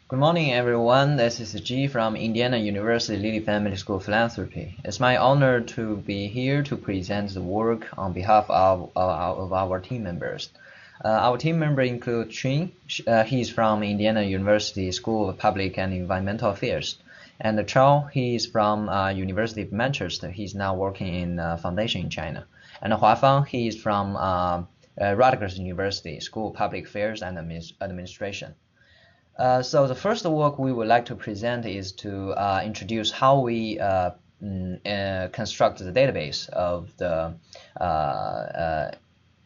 Good morning, everyone. This is G from Indiana University Lilly Family School of Philanthropy. It's my honor to be here to present the work on behalf of our team members. Our team member include Chun. He's from Indiana University School of Public and Environmental Affairs. And Chao, he's from University of Manchester. He's now working in foundation in China. And Huafang, he is from Rutgers University School of Public Affairs and Administration. So the first work we would like to present is to introduce how we construct the database of the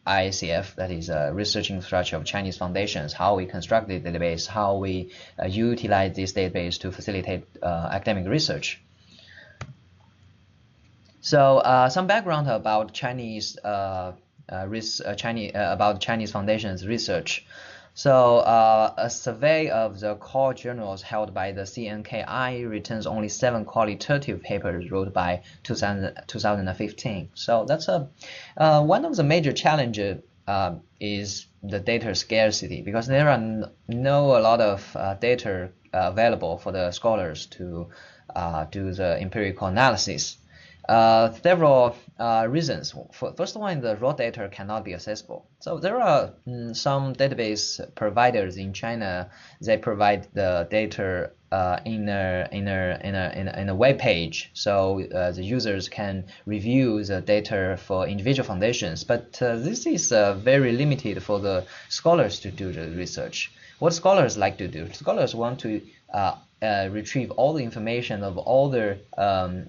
RICF, that is Research Infrastructure of Chinese Foundations, how we construct the database, how we utilize this database to facilitate academic research. So some background about Chinese Foundations research. So a survey of the core journals held by the CNKI returns only 7 qualitative papers wrote by 2015. So that's one of the major challenges is the data scarcity, because there are a lot of data available for the scholars to do the empirical analysis. Several reasons. First one, the raw data cannot be accessible. So there are some database providers in China. They provide the data in a web page, so the users can review the data for individual foundations. But this is very limited for the scholars to do the research. What scholars like to do? Scholars want to retrieve all the information of all the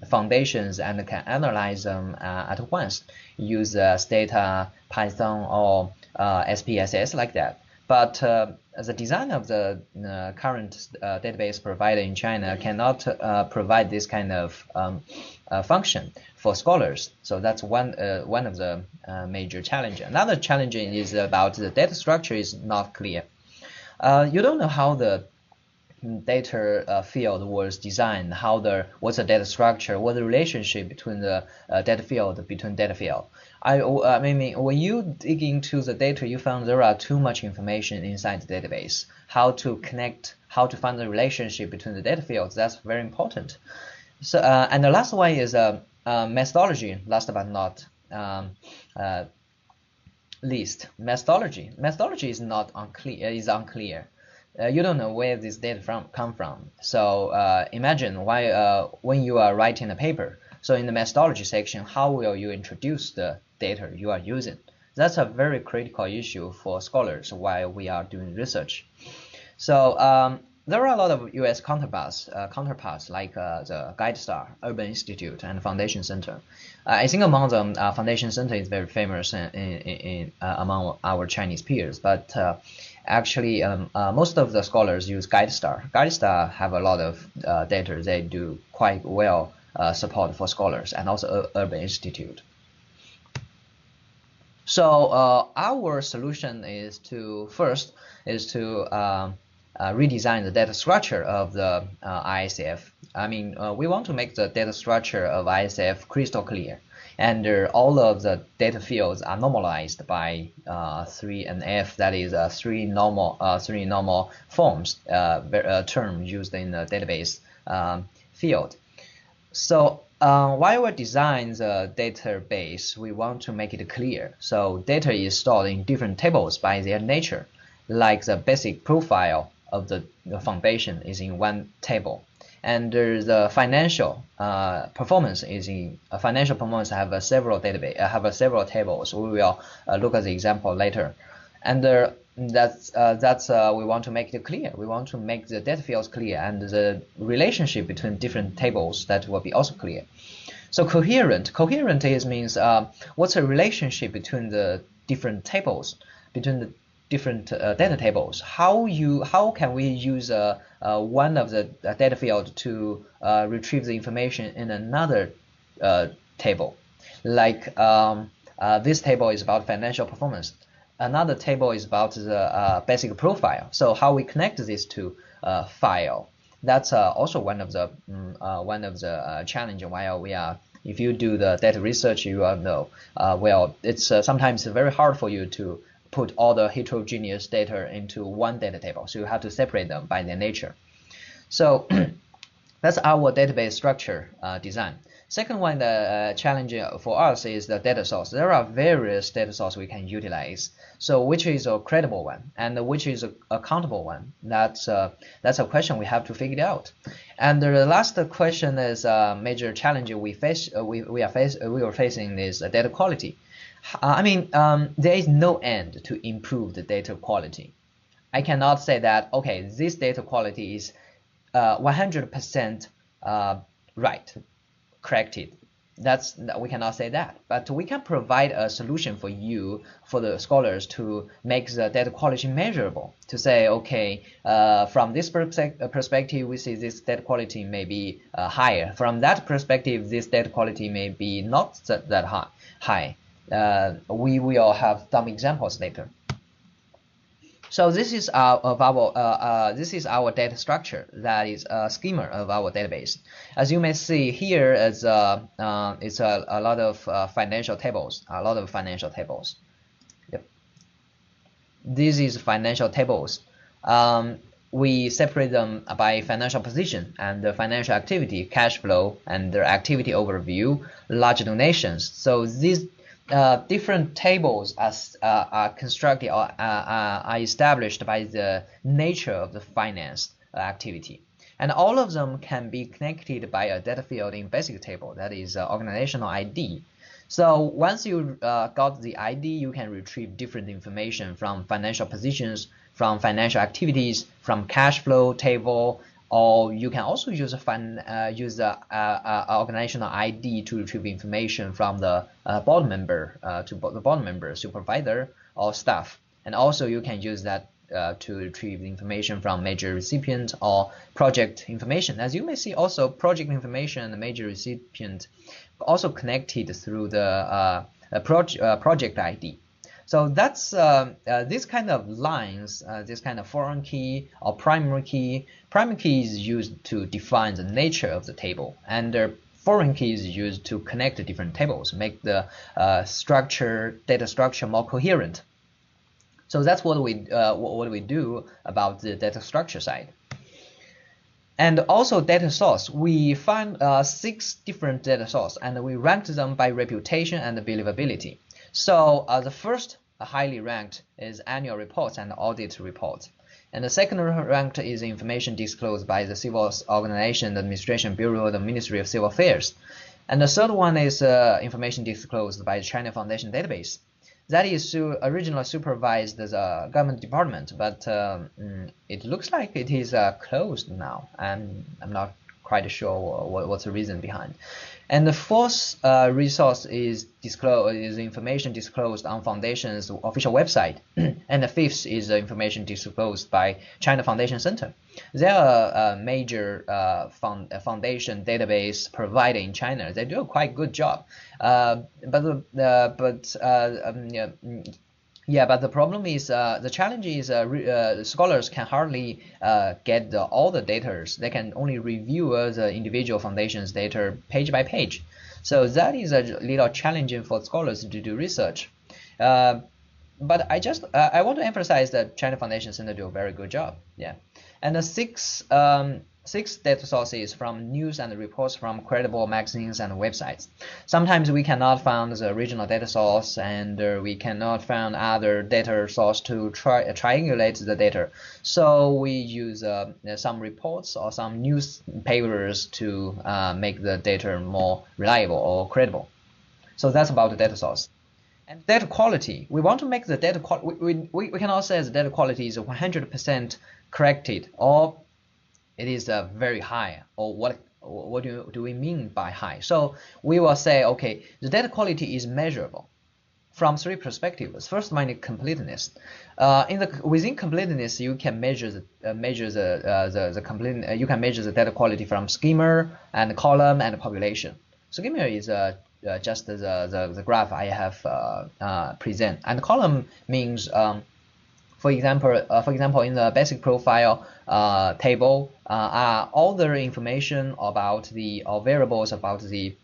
foundations and can analyze them at once. Use Stata, Python, or SPSS like that. But the design of the current database provider in China cannot provide this kind of function for scholars. So that's one of the major challenges. Another challenge is about the data structure is not clear. You don't know how the data field was designed, what's the data structure, what's the relationship between the data field. I mean, when you dig into the data, you found there are too much information inside the database. How to connect, how to find the relationship between the data fields, that's very important. So, and the last one is methodology, last but not least. Methodology is unclear. You don't know where this data come from. So imagine when you are writing a paper. So in the methodology section, how will you introduce the data you are using? That's a very critical issue for scholars while we are doing research. So there are a lot of U.S. counterparts like the GuideStar, Urban Institute, and Foundation Center. I think among them, Foundation Center is very famous among our Chinese peers. But actually, most of the scholars use GuideStar. GuideStar have a lot of data. They do quite well support for scholars, and also Urban Institute. So our solution is to redesign the data structure of the RICF. I mean, we want to make the data structure of RICF crystal clear, and all of the data fields are normalized by 3NF. That is three normal forms term used in the database field. So while we design the database, we want to make it clear. So data is stored in different tables by their nature, like the basic profile of the foundation is in one table, and the financial performance is in financial performance have several tables. We will look at the example later, and that's we want to make it clear. We want to make the data fields clear, and the relationship between different tables that will be also clear. So coherent means what's the relationship between the different tables, between the different data tables. How can we use one of the data field to retrieve the information in another table? Like this table is about financial performance. Another table is about the basic profile. So how we connect this to file? That's also one of the challenge while we are. If you do the data research, you will know. Well, it's sometimes very hard for you to put all the heterogeneous data into one data table. So you have to separate them by their nature. So that's our database structure design. Second one, the challenge for us is the data source. There are various data sources we can utilize. So which is a credible one and which is a accountable one? That's a question we have to figure out. And the last question is a major challenge we are facing is data quality. There is no end to improve the data quality. I cannot say that, okay, this data quality is 100% right, corrected. We cannot say that, but we can provide a solution for you, for the scholars, to make the data quality measurable. To say, okay, from this perspective, we see this data quality may be higher. From that perspective, this data quality may be not that high. We will have some examples later. So this is our data structure. That is a schema of our database. As you may see here, it's a lot of financial tables. Yep. This is financial tables. We separate them by financial position and the financial activity, cash flow, and their activity overview, large donations. So these different tables are constructed or are established by the nature of the finance activity, and all of them can be connected by a data field in basic table, that is organizational ID. So once you got the ID, you can retrieve different information from financial positions, from financial activities, from cash flow table, or you can also use the organizational ID to retrieve information from the board member supervisor, or staff. And also you can use that to retrieve information from major recipient or project information. As you may see, also project information and the major recipient also connected through the project ID. So that's this kind of lines, this kind of foreign key or primary key. Primary key is used to define the nature of the table, and the foreign key is used to connect the different tables, make the data structure more coherent. So that's what we do about the data structure side. And also data source, we find 6 different data sources, and we ranked them by reputation and believability. So the first highly ranked is annual reports and audit reports. And the second ranked is information disclosed by the Civil Organization, the Administration Bureau, the Ministry of Civil Affairs. And the third one is information disclosed by the China Foundation database. That is originally supervised as a government department, but it looks like it is closed now, and I'm not quite sure what's the reason behind. And the fourth resource is information disclosed on Foundation's official website, and the fifth is information disclosed by China Foundation Center. They are a major foundation database provider in China. They do a quite good job, but the problem is, the challenge is scholars can hardly get all the data. They can only review the individual foundation's data page by page. So that is a little challenging for scholars to do research. But I want to emphasize that China Foundation Center do a very good job. Yeah, and the six data sources from news and reports from credible magazines and websites. Sometimes we cannot find the original data source, and we cannot find other data source to triangulate the data. So we use some reports or some newspapers to make the data more reliable or credible. So that's about the data source. And data quality, we want to make the data quality, we cannot say the data quality is 100% corrected, or it is very high, or what do we mean by high? So we will say, okay, the data quality is measurable from 3 perspectives. First one is completeness. Within completeness, you can measure the you can measure the data quality from schema and column and population. Schema is just the graph I have present, and column means for example, in the basic profile table, all the information about or variables about the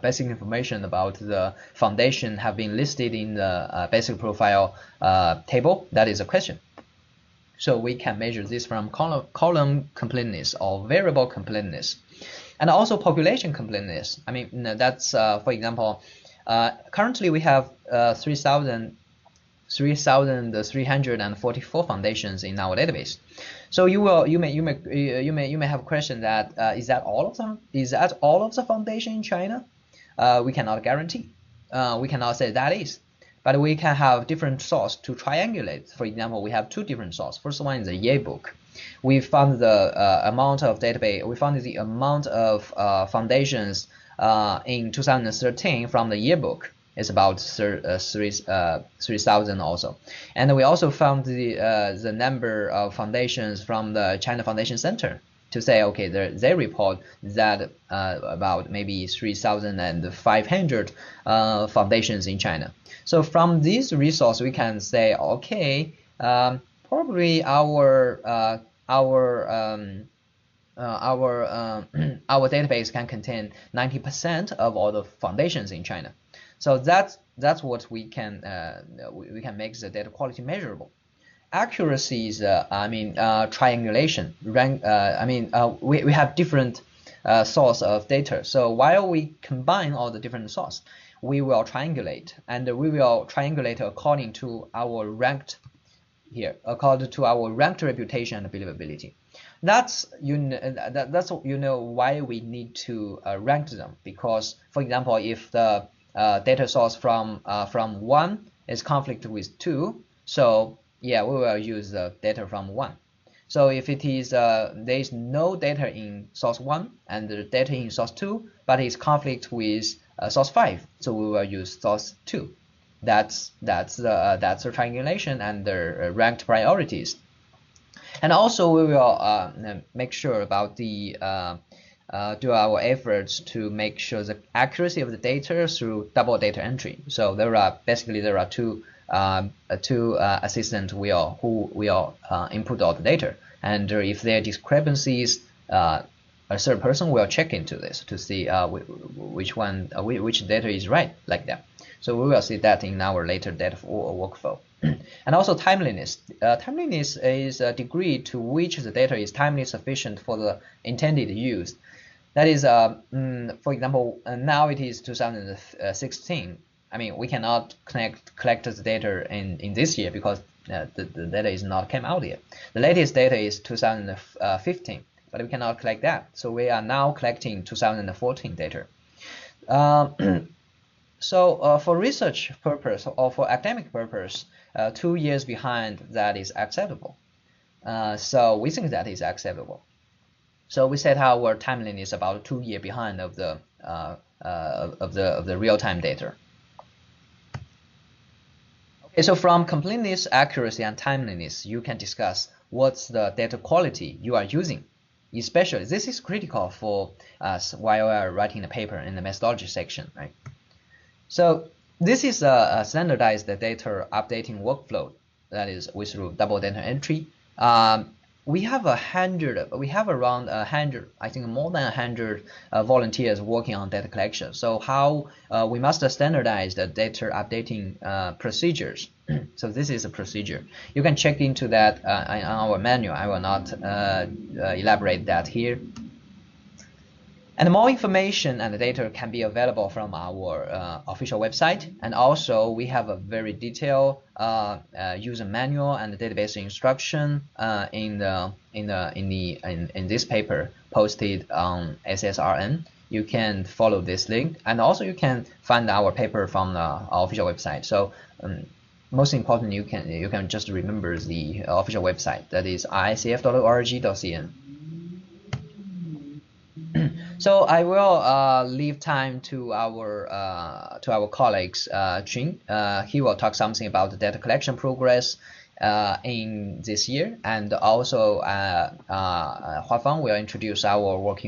basic information about the foundation have been listed in the basic profile table. That is a question. So we can measure this from column completeness or variable completeness, and also population completeness. I mean, that's for example, currently we have 3,344 foundations in our database. So you may have a question that is that all of them? Is that all of the foundation in China? We cannot guarantee. We cannot say that is. But we can have different source to triangulate. For example, we have two different sources. First one is the yearbook. We found the amount of database. We found the amount of foundations in 2013 from the yearbook. It's about 3,000 also, and we also found the number of foundations from the China Foundation Center to say, okay, they report that about maybe 3,500 foundations in China. So from this resource, we can say, okay, probably our database can contain 90% of all the foundations in China. So that's what we can make the data quality measurable. Accuracy is triangulation. We have different source of data. So while we combine all the different sources, we will triangulate, and we will triangulate according to our ranked reputation and believability. That's why we need to rank them, because for example, if the data source from 1 is conflict with 2, so yeah, we will use the data from 1. So if it is there is no data in source 1 and the data in source 2, but it's conflict with source 5, so we will use source 2. That's the triangulation and the ranked priorities. And also we will make sure about the do our efforts to make sure the accuracy of the data through double data entry. So there are two assistants who will input all the data, and if there are discrepancies, a third person will check into this to see which data is right, like that. So we will see that in our later data workflow. And also timeliness. Timeliness is a degree to which the data is timely sufficient for the intended use. That is, for example, now it is 2016. I mean, we cannot collect the data in this year because the data is not came out yet. The latest data is 2015, but we cannot collect that. So we are now collecting 2014 data. So for research purpose or for academic purpose, 2 years behind that is acceptable. So we think that is acceptable. So we set our timeliness about 2 years behind of the real-time data. Okay, so from completeness, accuracy, and timeliness, you can discuss what's the data quality you are using. Especially, this is critical for us while we are writing the paper in the methodology section, right? So this is a standardized data updating workflow that is with double data entry. We have around 100, I think more than 100 volunteers working on data collection. So how we must standardize the data updating procedures. So this is a procedure. You can check into that in our manual. I will not elaborate that here. And more information and data can be available from our official website, and also we have a very detailed user manual and database instruction in this paper posted on SSRN. You can follow this link, and also you can find our paper from the official website. So most important, you can just remember the official website, that is ricf.org.cn. So I will leave time to our colleagues, Jun. He will talk something about the data collection progress in this year, and also Huafang will introduce our work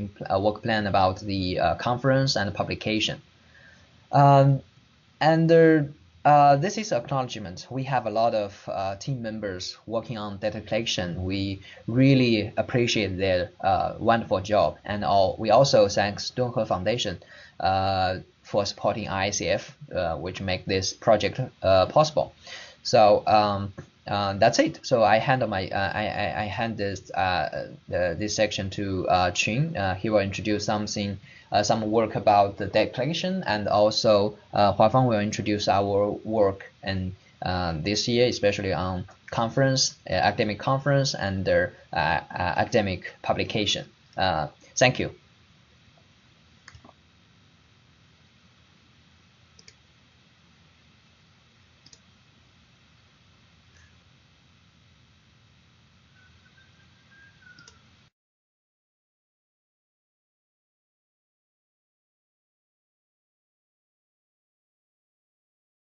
plan about the conference and publication. This is acknowledgement. We have a lot of team members working on data collection. We really appreciate their wonderful job, and we also thank Dunhe Foundation for supporting RICF, which make this project possible. So that's it. So I hand I hand this section to Qun. He will introduce some work about the debt collection, and also Huafang will introduce our work and this year, especially on conference, academic conference, and their academic publication. Thank you.